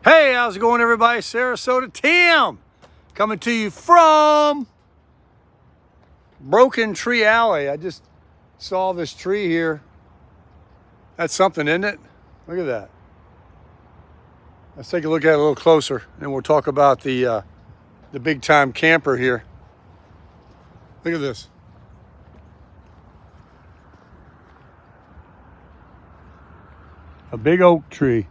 Hey, how's it going, everybody? Sarasota Tim coming to you from Broken Tree Alley. I just saw this tree here. That's something, isn't it? Look at that. Let's take a look at it a little closer, and we'll talk about the big time camper here. Look at this. A big oak tree.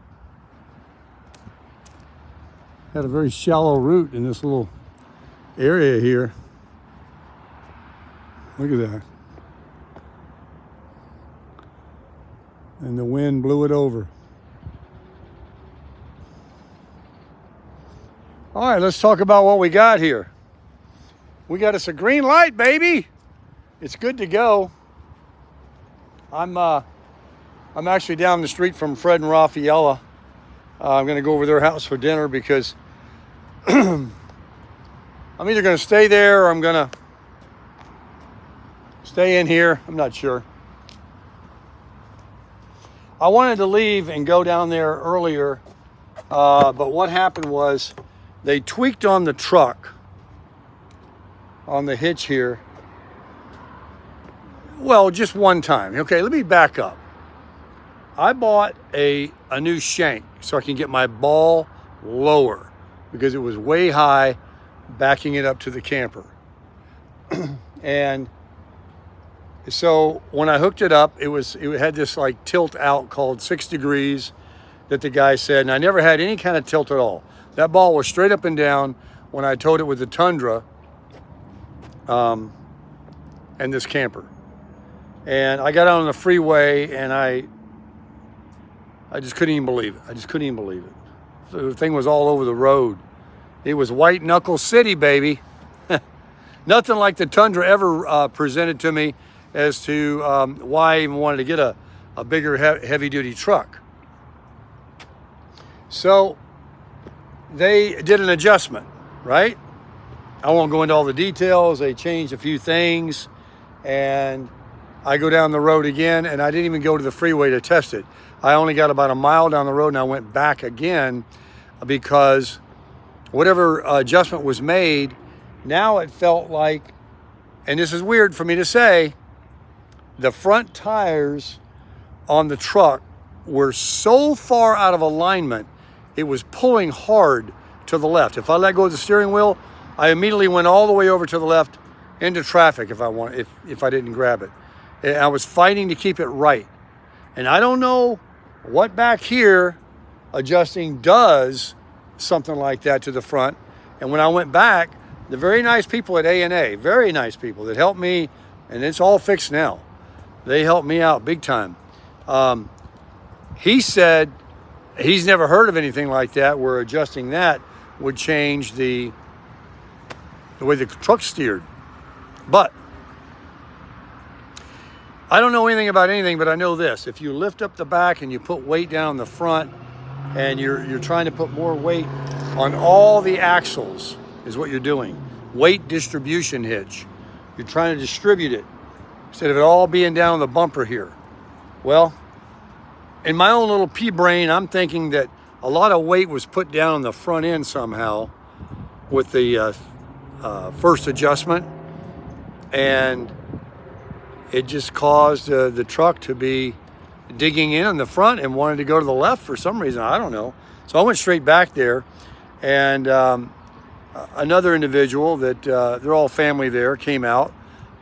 Had a very shallow root in this little area here. Look at that. And the wind blew it over. All right, let's talk about what we got here. We got us a green light, baby. It's good to go. I'm actually down the street from Fred and Rafaela. I'm going to go over their house for dinner because I'm either going to stay there or I'm going to stay in here. I'm not sure. I wanted to leave and go down there earlier, but what happened was they tweaked on the truck, on the hitch here. Well, just one time. Okay, let me back up. I bought a new shank so I can get my ball lower because it was way high, backing it up to the camper. And so when I hooked it up, it had this like tilt out called 6 degrees that the guy said, and I never had any kind of tilt at all. That ball was straight up and down when I towed it with the Tundra and this camper. And I got out on the freeway and I just couldn't even believe it. The thing was all over the road. It was white knuckle city, baby. Nothing like the Tundra ever presented to me as to why I even wanted to get a bigger heavy duty truck. So they did an adjustment, right? I won't go into all the details. They changed a few things, and I go down the road again, and I didn't even go to the freeway to test it. I only got about a mile down the road, and I went back again because whatever adjustment was made, now it felt like, and this is weird for me to say, the front tires on the truck were so far out of alignment, it was pulling hard to the left. If I let go of the steering wheel, I immediately went all the way over to the left into traffic if I didn't grab it. And I was fighting to keep it right. And I don't know what back here adjusting does something like that to the front. And when I went back, the very nice people at A&A, very nice people that helped me, and it's all fixed now. They helped me out big time. He said he's never heard of anything like that where adjusting that would change the way the truck steered. But I don't know anything about anything, but I know this. If you lift up the back and you put weight down on the front and you're trying to put more weight on all the axles is what you're doing. Weight distribution hitch. You're trying to distribute it instead of it all being down on the bumper here. Well, in my own little pea brain, I'm thinking that a lot of weight was put down on the front end somehow with the first adjustment, and it just caused the truck to be digging in on the front and wanted to go to the left for some reason. I don't know. So I went straight back there, and another individual that they're all family there came out,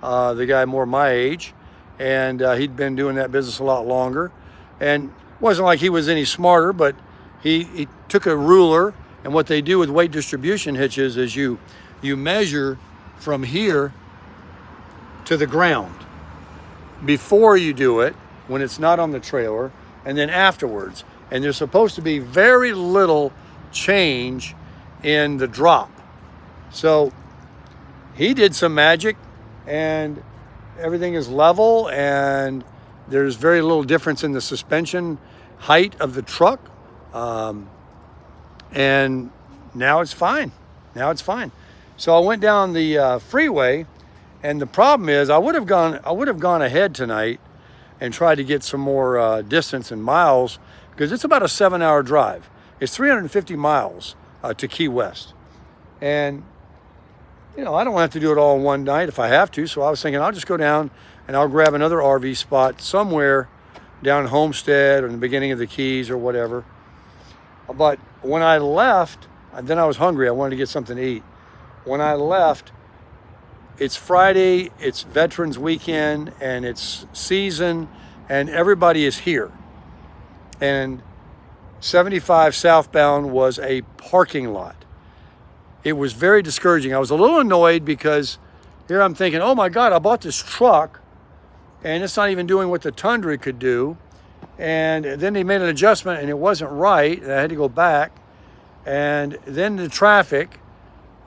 the guy more my age, and he'd been doing that business a lot longer. And it wasn't like he was any smarter, but he took a ruler, and what they do with weight distribution hitches is you measure from here to the ground before you do it, when it's not on the trailer, and then afterwards. And there's supposed to be very little change in the drop. So he did some magic, and everything is level, and there's very little difference in the suspension height of the truck. And now it's fine. So I went down the freeway, and the problem is I would have gone ahead tonight and tried to get some more distance in miles, because it's about a 7-hour drive. It's 350 miles to Key West. And, you know, I don't have to do it all in one night if I have to. So I was thinking I'll just go down and I'll grab another RV spot somewhere down Homestead or in the beginning of the Keys or whatever. But when I left, then I was hungry. I wanted to get something to eat. When I left, it's Friday, it's Veterans Weekend, and it's season, and everybody is here. And 75 southbound was a parking lot. It was very discouraging. I was a little annoyed because here I'm thinking, oh my God, I bought this truck and it's not even doing what the Tundra could do. And then they made an adjustment and it wasn't right. And I had to go back. And then the traffic,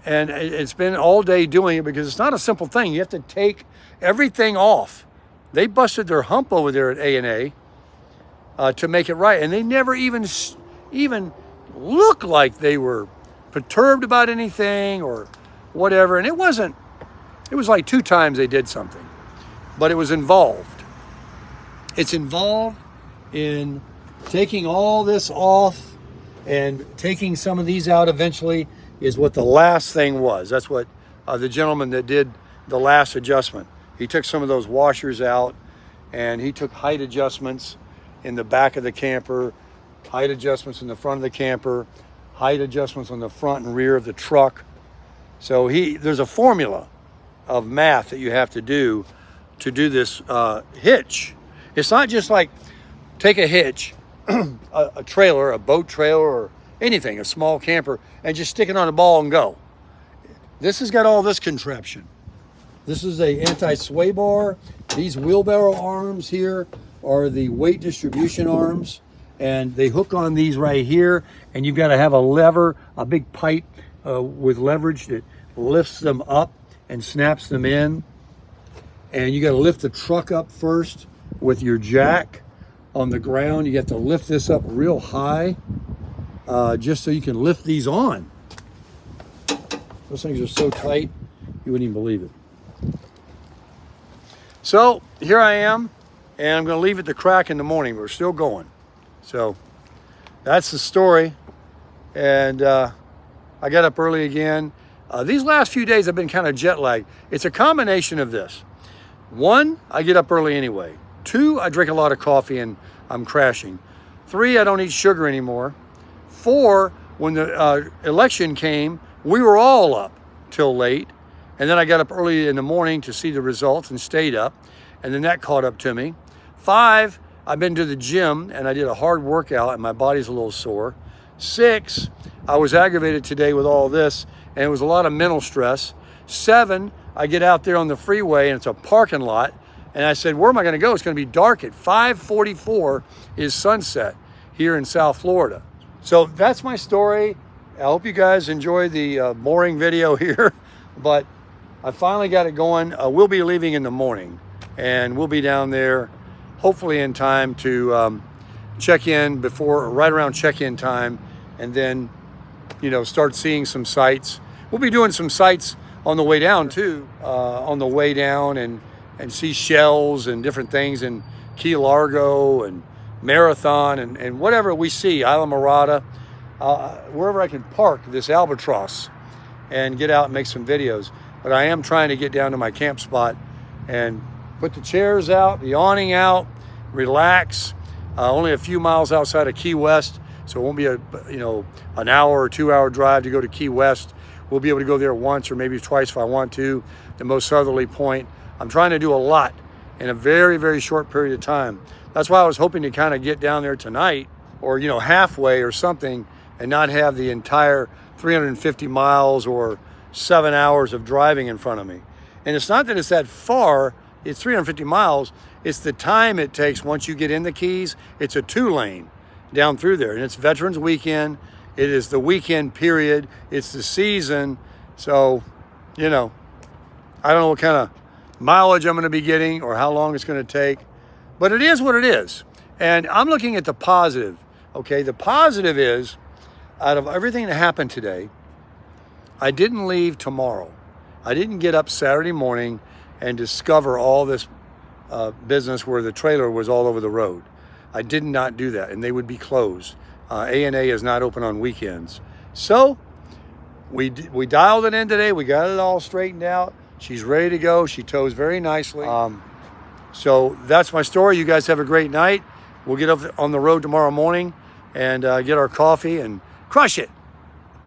and it's been all day doing it because it's not a simple thing. You have to take everything off. They busted their hump over there at A&A to make it right. And they never even looked like they were perturbed about anything or whatever. And it was like 2 times they did something, but it was involved. It's involved in taking all this off and taking some of these out eventually is what the last thing was. That's what the gentleman that did the last adjustment, he took some of those washers out and he took height adjustments in the back of the camper, height adjustments in the front of the camper, height adjustments on the front and rear of the truck. So there's a formula of math that you have to do this hitch. It's not just like take a hitch, a trailer, a boat trailer or anything, a small camper, and just stick it on a ball and go. This has got all this contraption. This is a anti-sway bar. These wheelbarrow arms here are the weight distribution arms, and they hook on these right here, and you've got to have a lever, a big pipe with leverage that lifts them up and snaps them in. And you got to lift the truck up first with your jack on the ground. You have to lift this up real high just so you can lift these on. Those things are so tight, you wouldn't even believe it. So here I am, and I'm going to leave it to crack in the morning. We're still going. So that's the story. And I got up early again. These last few days I've been kind of jet lagged. It's a combination of this. 1, I get up early anyway. 2, I drink a lot of coffee and I'm crashing. 3, I don't eat sugar anymore. 4, when the election came, we were all up till late. And then I got up early in the morning to see the results and stayed up. And then that caught up to me. 5, I've been to the gym and I did a hard workout and my body's a little sore. 6, I was aggravated today with all this and it was a lot of mental stress. 7, I get out there on the freeway and it's a parking lot. And I said, where am I going to go? It's going to be dark at 5:44 is sunset here in South Florida. So that's my story. I hope you guys enjoy the boring video here, but I finally got it going. We'll be leaving in the morning and we'll be down there hopefully in time to check in right around check-in time, and then, you know, start seeing some sights. We'll be doing some sights on the way down too, on the way down and see shells and different things in Key Largo and Marathon and whatever we see, Isla Mirada, wherever I can park this Albatross and get out and make some videos. But I am trying to get down to my camp spot and put the chairs out, the awning out, relax. Only a few miles outside of Key West, so it won't be an hour or 2-hour drive to go to Key West. We'll be able to go there once or maybe twice if I want to, the most southerly point. I'm trying to do a lot in a very, very short period of time. That's why I was hoping to kind of get down there tonight or, you know, halfway or something and not have the entire 350 miles or 7 hours of driving in front of me. And it's not that it's that far, it's 350 miles. It's the time it takes once you get in the Keys. It's a 2-lane down through there. And it's Veterans Weekend. It is the weekend period. It's the season. So, you know, I don't know what kind of mileage I'm going to be getting or how long it's going to take, but it is what it is. And I'm looking at the positive. Okay, the positive is, out of everything that happened today, I didn't leave tomorrow. I didn't get up Saturday morning and discover all this business where the trailer was all over the road. I did not do that, and they would be closed. A&A is not open on weekends. So we dialed it in today. We got it all straightened out. She's ready to go. She tows very nicely. So that's my story. You guys have a great night. We'll get up on the road tomorrow morning and get our coffee and crush it.